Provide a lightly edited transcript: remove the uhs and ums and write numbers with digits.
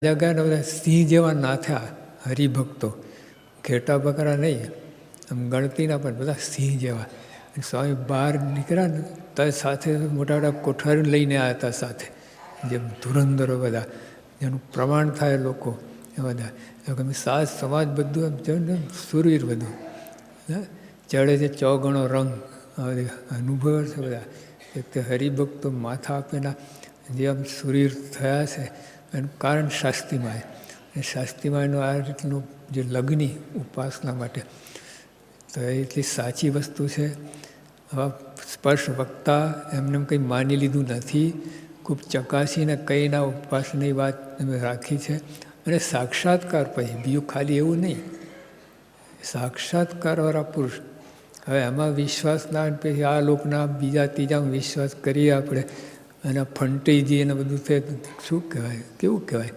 જગ્યાને બધા સિંહ જેવા ના થયા હરિભક્તો, ઘેટા બકરા નહીં, આમ ગણતીના પણ બધા સિંહ જેવા. સ્વામી બહાર નીકળ્યા ને તો સાથે મોટા મોટા કોઠારી લઈને આવ્યા હતા સાથે, જેમ ધુરંધરો બધા, જેનું પ્રમાણ થાય લોકો એ બધા. સાજ સમાજ બધું એમ સુરવીર બધું ચડે છે ચોગણો રંગ અનુભવ છે બધા. તે હરિભક્તો માથા આપેલા જે આમ સુરવીર થયા છે એનું કારણ શાસ્ત્રીમાય. શાસ્ત્રીમાયનું આ રીતનું જે લગ્ની ઉપાસના માટે તો એ એટલી સાચી વસ્તુ છે. આવા સ્પર્શ વક્તા એમને કંઈ માની લીધું નથી, ખૂબ ચકાસીને કંઈના ઉપાસનાની વાત અમે રાખી છે. અને સાક્ષાત્કાર પછી બીજું ખાલી એવું નહીં, સાક્ષાત્કારવાળા પુરુષ. હવે એમાં વિશ્વાસ ના, પછી આ લોકના બીજા ત્રીજામાં વિશ્વાસ કરીએ આપણે અને ફંટાઈ જઈએ ને બધું થાય, શું કહેવાય, કેવું કહેવાય.